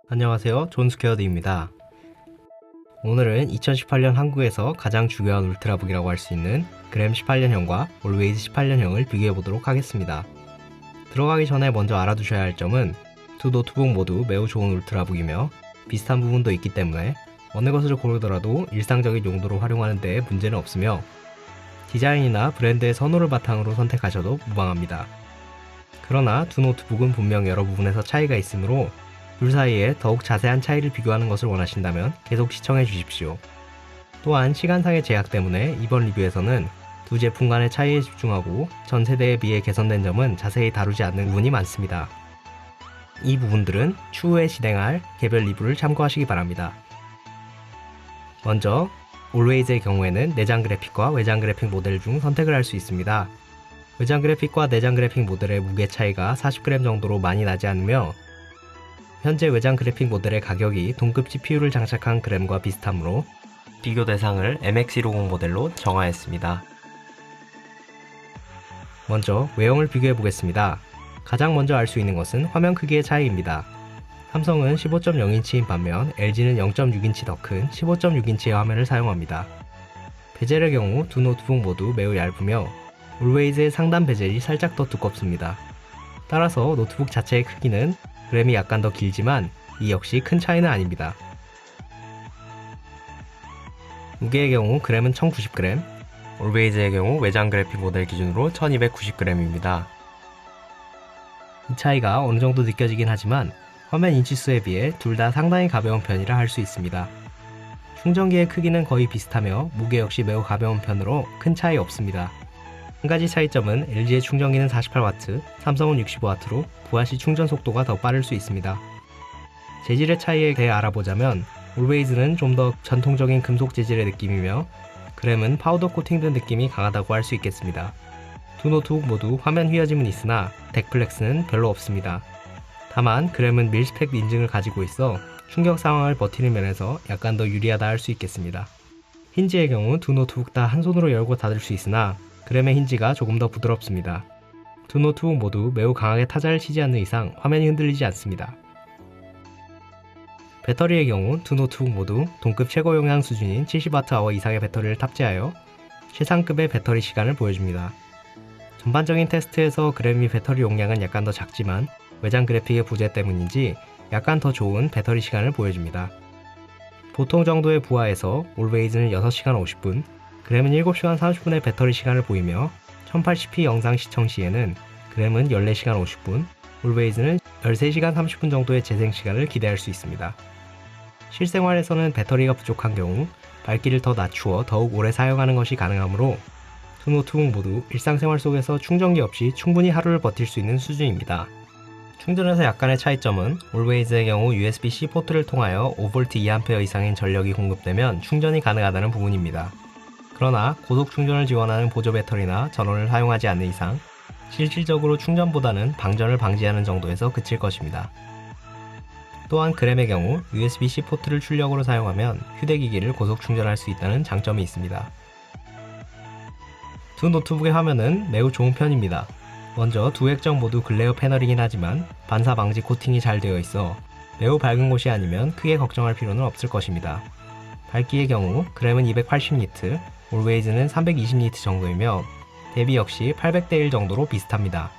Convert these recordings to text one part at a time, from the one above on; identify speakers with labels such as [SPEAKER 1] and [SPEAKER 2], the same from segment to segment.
[SPEAKER 1] 안녕하세요, 존스퀘어드입니다. 오늘은 2018년 한국에서 가장 중요한 울트라북이라고 할 수 있는 그램 18년형과 올웨이즈 18년형을 비교해 보도록 하겠습니다. 들어가기 전에 먼저 알아두셔야 할 점은 두 노트북 모두 매우 좋은 울트라북이며 비슷한 부분도 있기 때문에 어느 것을 고르더라도 일상적인 용도로 활용하는 데 문제는 없으며 디자인이나 브랜드의 선호를 바탕으로 선택하셔도 무방합니다. 그러나 두 노트북은 분명 여러 부분에서 차이가 있으므로 둘 사이에 더욱 자세한 차이를 비교하는 것을 원하신다면 계속 시청해 주십시오. 또한 시간상의 제약 때문에 이번 리뷰에서는 두 제품 간의 차이에 집중하고 전 세대에 비해 개선된 점은 자세히 다루지 않는 부분이 많습니다. 이 부분들은 추후에 진행할 개별 리뷰를 참고하시기 바랍니다. 먼저 올웨이즈의 경우에는 내장 그래픽과 외장 그래픽 모델 중 선택을 할 수 있습니다. 외장 그래픽과 내장 그래픽 모델의 무게 차이가 40g 정도로 많이 나지 않으며 현재 외장 그래픽 모델의 가격이 동급 GPU를 장착한 그램과 비슷하므로 비교 대상을 MX150 모델로 정하였습니다. 먼저 외형을 비교해 보겠습니다. 가장 먼저 알 수 있는 것은 화면 크기의 차이입니다. 삼성은 15.0인치인 반면 LG는 0.6인치 더 큰 15.6인치의 화면을 사용합니다. 베젤의 경우 두 노트북 모두 매우 얇으며 올웨이즈의 상단 베젤이 살짝 더 두껍습니다. 따라서 노트북 자체의 크기는 그램이 약간 더 길지만 이 역시 큰 차이는 아닙니다. 무게의 경우 그램은 1090g, 올웨이즈의 경우 외장 그래픽 모델 기준으로 1290g입니다. 이 차이가 어느 정도 느껴지긴 하지만 화면 인치수에 비해 둘 다 상당히 가벼운 편이라 할 수 있습니다. 충전기의 크기는 거의 비슷하며 무게 역시 매우 가벼운 편으로 큰 차이 없습니다. 한 가지 차이점은 LG의 충전기는 48W, 삼성은 65W로 부하시 충전 속도가 더 빠를 수 있습니다. 재질의 차이에 대해 알아보자면 올웨이즈는 좀 더 전통적인 금속 재질의 느낌이며 그램은 파우더 코팅된 느낌이 강하다고 할 수 있겠습니다. 두 노트북 모두 화면 휘어짐은 있으나 덱플렉스는 별로 없습니다. 다만 그램은 밀스펙 인증을 가지고 있어 충격 상황을 버티는 면에서 약간 더 유리하다 할 수 있겠습니다. 힌지의 경우 두 노트북 다 한 손으로 열고 닫을 수 있으나 그램의 힌지가 조금 더 부드럽습니다. 두 노트북 모두 매우 강하게 타자를 치지 않는 이상 화면이 흔들리지 않습니다. 배터리의 경우 두 노트북 모두 동급 최고 용량 수준인 70Wh 이상의 배터리를 탑재하여 최상급의 배터리 시간을 보여줍니다. 전반적인 테스트에서 그램이 배터리 용량은 약간 더 작지만 외장 그래픽의 부재 때문인지 약간 더 좋은 배터리 시간을 보여줍니다. 보통 정도의 부하에서 올웨이즈는 6시간 50분, 그램은 7시간 30분의 배터리 시간을 보이며 1080p 영상 시청 시에는 그램은 14시간 50분, 올웨이즈는 13시간 30분 정도의 재생 시간을 기대할 수 있습니다. 실생활에서는 배터리가 부족한 경우 밝기를 더 낮추어 더욱 오래 사용하는 것이 가능하므로 두 노트북 모두 일상생활 속에서 충전기 없이 충분히 하루를 버틸 수 있는 수준입니다. 충전에서 약간의 차이점은 올웨이즈의 경우 USB-C 포트를 통하여 5V 2A 이상인 전력이 공급되면 충전이 가능하다는 부분입니다. 그러나 고속 충전을 지원하는 보조 배터리나 전원을 사용하지 않는 이상 실질적으로 충전보다는 방전을 방지하는 정도에서 그칠 것입니다. 또한 그램의 경우 USB-C 포트를 출력으로 사용하면 휴대기기를 고속 충전할 수 있다는 장점이 있습니다. 두 노트북의 화면은 매우 좋은 편입니다. 먼저 두 액정 모두 글레어 패널이긴 하지만 반사 방지 코팅이 잘 되어 있어 매우 밝은 곳이 아니면 크게 걱정할 필요는 없을 것입니다. 밝기의 경우 그램은 280니트, 올웨이즈는 320니트 정도이며 대비 역시 800대1 정도로 비슷합니다.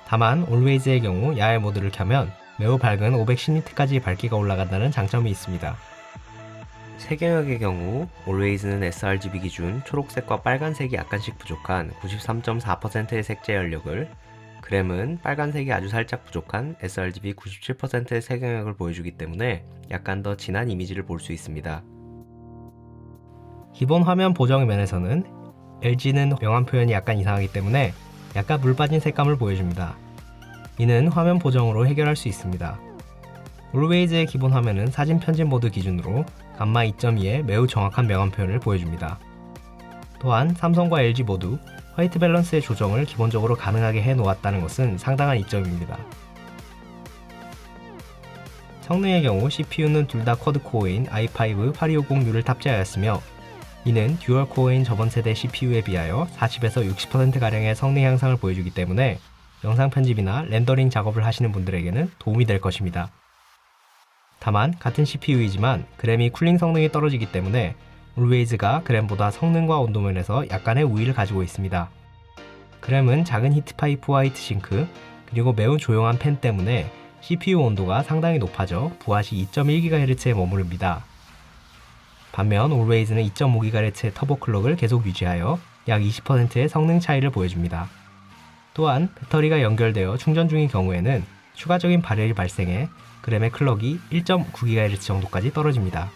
[SPEAKER 1] 다만 올웨이즈의 경우 야외 모드를 켜면 매우 밝은 510니트까지 밝기가 올라간다는 장점이 있습니다. 색영역의 경우 올웨이즈는 sRGB 기준 초록색과 빨간색이 약간씩 부족한 93.4%의 색재 연력을, 그램은 빨간색이 아주 살짝 부족한 sRGB 97%의 색영역을 보여주기 때문에 약간 더 진한 이미지를 볼 수 있습니다. 기본 화면 보정 면에서는 LG는 명암 표현이 약간 이상하기 때문에 약간 물 빠진 색감을 보여줍니다. 이는 화면 보정으로 해결할 수 있습니다. 올웨이즈의 기본 화면은 사진 편집 모드 기준으로 감마 2.2의 매우 정확한 명암 표현을 보여줍니다. 또한 삼성과 LG 모두 화이트 밸런스의 조정을 기본적으로 가능하게 해 놓았다는 것은 상당한 이점입니다. 성능의 경우 CPU는 둘 다 쿼드코어인 i5 8250U를 탑재하였으며 이는 듀얼코어인 저번 세대 CPU에 비하여 40에서 60%가량의 성능 향상을 보여주기 때문에 영상 편집이나 렌더링 작업을 하시는 분들에게는 도움이 될 것입니다. 다만 같은 CPU이지만 그램이 쿨링 성능이 떨어지기 때문에 올웨이즈가 그램보다 성능과 온도 면에서 약간의 우위를 가지고 있습니다. 그램은 작은 히트 파이프와 히트 싱크, 그리고 매우 조용한 팬 때문에 CPU 온도가 상당히 높아져 부하 시 2.1GHz에 머무릅니다. 반면 올웨이즈는 2.5GHz의 터보 클럭을 계속 유지하여 약 20%의 성능 차이를 보여줍니다. 또한 배터리가 연결되어 충전 중인 경우에는 추가적인 발열이 발생해 그램의 클럭이 1.9GHz 정도까지 떨어집니다.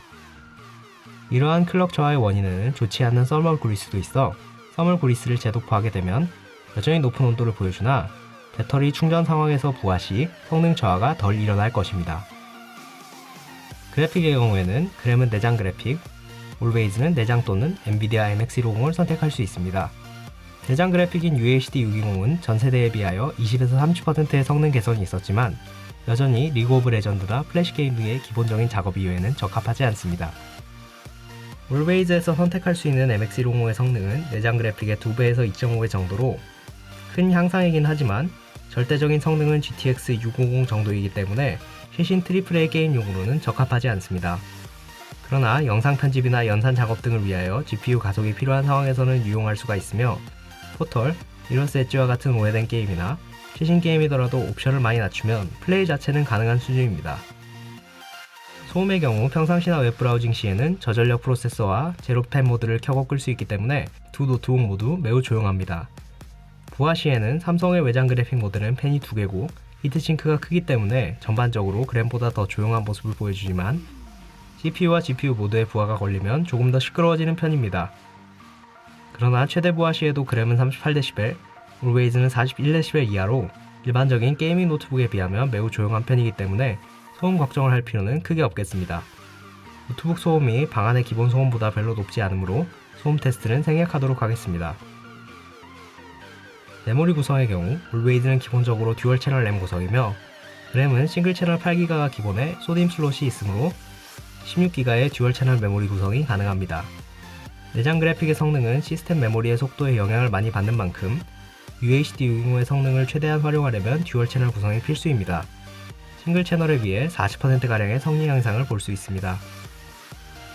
[SPEAKER 1] 이러한 클럭 저하의 원인에는 좋지 않은 서멀 그리스도 있어 서멀 그리스를 재도포하게 되면 여전히 높은 온도를 보여주나 배터리 충전 상황에서 부하 시 성능 저하가 덜 일어날 것입니다. 그래픽의 경우에는 그램은 내장 그래픽, 올웨이즈는 내장 또는 엔비디아 MX150을 선택할 수 있습니다. 내장 그래픽인 UHD 620은 전 세대에 비하여 20에서 30%의 성능 개선이 있었지만 여전히 리그 오브 레전드나 플래시 게임 등의 기본적인 작업 이외에는 적합하지 않습니다. 올웨이즈에서 선택할 수 있는 MX150의 성능은 내장 그래픽의 2배에서 2.5배 정도로 큰 향상이긴 하지만 절대적인 성능은 GTX 650 정도이기 때문에 최신 AAA 게임용으로는 적합하지 않습니다. 그러나 영상 편집이나 연산 작업 등을 위하여 GPU 가속이 필요한 상황에서는 유용할 수가 있으며 포털, 미러스 엣지와 같은 오래된 게임이나 최신 게임이더라도 옵션을 많이 낮추면 플레이 자체는 가능한 수준입니다. 소음의 경우 평상시나 웹브라우징 시에는 저전력 프로세서와 제로팬 모드를 켜고 끌 수 있기 때문에 두 노트북 모두 매우 조용합니다. 부하 시에는 삼성의 외장 그래픽 모델은 팬이 2개고 히트싱크가 크기 때문에 전반적으로 그램보다 더 조용한 모습을 보여주지만 CPU와 GPU 모두의 부하가 걸리면 조금 더 시끄러워지는 편입니다. 그러나 최대 부하 시에도 그램은 38dB, 올웨이즈는 41dB 이하로 일반적인 게이밍 노트북에 비하면 매우 조용한 편이기 때문에 소음 걱정을 할 필요는 크게 없겠습니다. 노트북 소음이 방 안의 기본 소음보다 별로 높지 않으므로 소음 테스트는 생략하도록 하겠습니다. 메모리 구성의 경우 올웨이즈는 기본적으로 듀얼 채널 램 구성이며 램은 싱글 채널 8기가가 기본에 소딤 슬롯이 있으므로 16기가의 듀얼 채널 메모리 구성이 가능합니다. 내장 그래픽의 성능은 시스템 메모리의 속도에 영향을 많이 받는 만큼 UHD 620의 성능을 최대한 활용하려면 듀얼 채널 구성이 필수입니다. 싱글 채널에 비해 40%가량의 성능 향상을 볼 수 있습니다.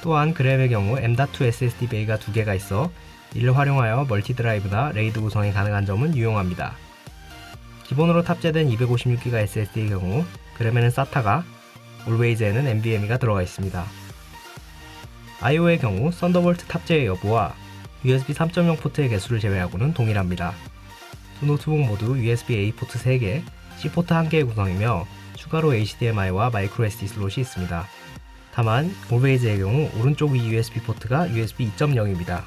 [SPEAKER 1] 또한 그램의 경우 M.2 SSD 베이가 2개가 있어 이를 활용하여 멀티 드라이브나 레이드 구성이 가능한 점은 유용합니다. 기본으로 탑재된 256기가 SSD의 경우 그램에는 SATA가, 올웨이즈에는 NVMe가 들어가 있습니다. I/O의 경우 썬더볼트 탑재의 여부와 USB 3.0 포트의 개수를 제외하고는 동일합니다. 두 노트북 모두 USB-A 포트 3개, C 포트 1개의 구성이며 추가로 HDMI와 마이크로 SD 슬롯이 있습니다. 다만 올웨이즈의 경우 오른쪽 위 USB 포트가 USB 2.0입니다.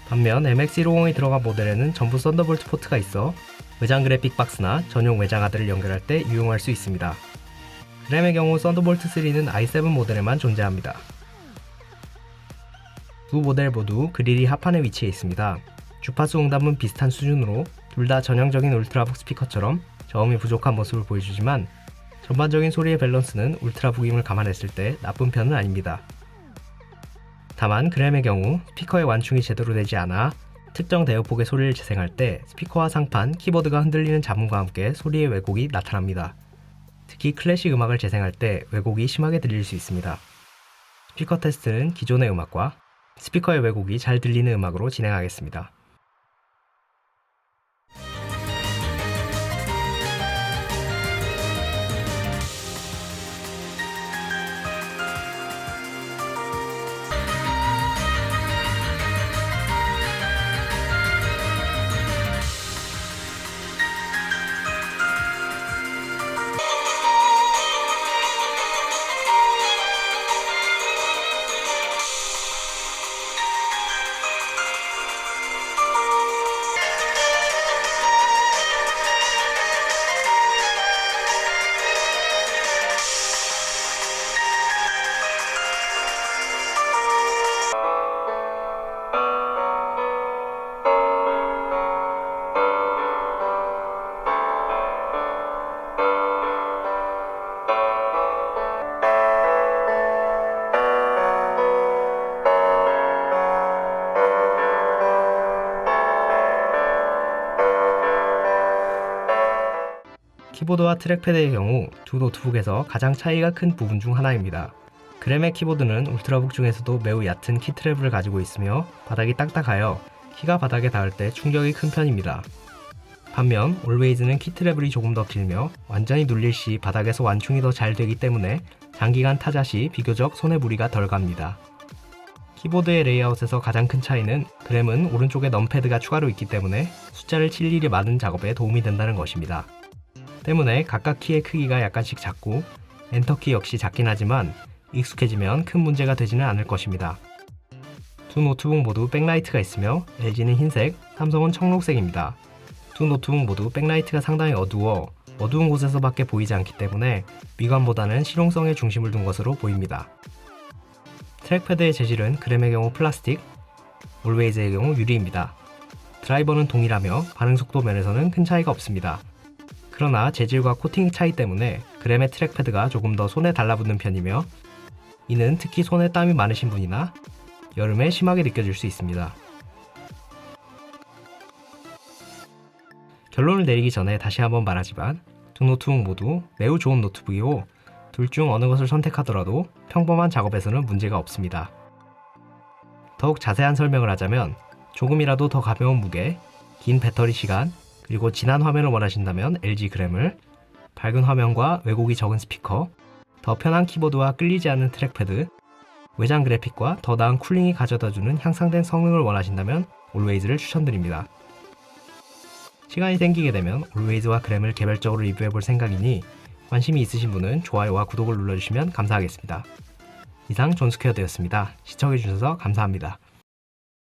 [SPEAKER 1] 반면 MX150이 들어간 모델에는 전부 썬더볼트 포트가 있어 외장 그래픽 박스나 전용 외장 하드를 연결할 때 유용할 수 있습니다. 그램의 경우 썬더볼트 3는 i7 모델에만 존재합니다. 두 모델 모두 그릴이 하판에 위치해 있습니다. 주파수 응답은 비슷한 수준으로 둘 다 전형적인 울트라북 스피커처럼 저음이 부족한 모습을 보여주지만 전반적인 소리의 밸런스는 울트라북임을 감안했을 때 나쁜 편은 아닙니다. 다만 그램의 경우 스피커의 완충이 제대로 되지 않아 특정 대역폭의 소리를 재생할 때 스피커와 상판, 키보드가 흔들리는 잡음과 함께 소리의 왜곡이 나타납니다. 특히 클래식 음악을 재생할 때 왜곡이 심하게 들릴 수 있습니다. 스피커 테스트는 기존의 음악과 스피커의 왜곡이 잘 들리는 음악으로 진행하겠습니다. 키보드와 트랙패드의 경우 두 노트북에서 가장 차이가 큰 부분 중 하나입니다. 그램의 키보드는 울트라북 중에서도 매우 얕은 키트랩을 가지고 있으며 바닥이 딱딱하여 키가 바닥에 닿을 때 충격이 큰 편입니다. 반면 올웨이즈는 키트랩이 조금 더 길며 완전히 눌릴 시 바닥에서 완충이 더 잘 되기 때문에 장기간 타자 시 비교적 손에 무리가 덜 갑니다. 키보드의 레이아웃에서 가장 큰 차이는 그램은 오른쪽에 넘패드가 추가로 있기 때문에 숫자를 칠 일이 많은 작업에 도움이 된다는 것입니다. 때문에 각각 키의 크기가 약간씩 작고 엔터키 역시 작긴 하지만 익숙해지면 큰 문제가 되지는 않을 것입니다. 두 노트북 모두 백라이트가 있으며 LG는 흰색, 삼성은 청록색입니다. 두 노트북 모두 백라이트가 상당히 어두운 곳에서밖에 보이지 않기 때문에 미관보다는 실용성에 중심을 둔 것으로 보입니다. 트랙패드의 재질은 그램의 경우 플라스틱, 올웨이즈의 경우 유리입니다. 드라이버는 동일하며 반응 속도 면에서는 큰 차이가 없습니다. 그러나 재질과 코팅 차이 때문에 그램의 트랙패드가 조금 더 손에 달라붙는 편이며 이는 특히 손에 땀이 많으신 분이나 여름에 심하게 느껴질 수 있습니다. 결론을 내리기 전에 다시 한번 말하지만 두 노트북 모두 매우 좋은 노트북이고 둘 중 어느 것을 선택하더라도 평범한 작업에서는 문제가 없습니다. 더욱 자세한 설명을 하자면 조금이라도 더 가벼운 무게, 긴 배터리 시간, 그리고 진한 화면을 원하신다면 LG 그램을, 밝은 화면과 왜곡이 적은 스피커, 더 편한 키보드와 끌리지 않는 트랙패드, 외장 그래픽과 더 나은 쿨링이 가져다주는 향상된 성능을 원하신다면 올웨이즈를 추천드립니다. 시간이 생기게 되면 올웨이즈와 그램을 개별적으로 리뷰해볼 생각이니 관심이 있으신 분은 좋아요와 구독을 눌러주시면 감사하겠습니다. 이상 존스퀘어되었습니다. 시청해주셔서 감사합니다.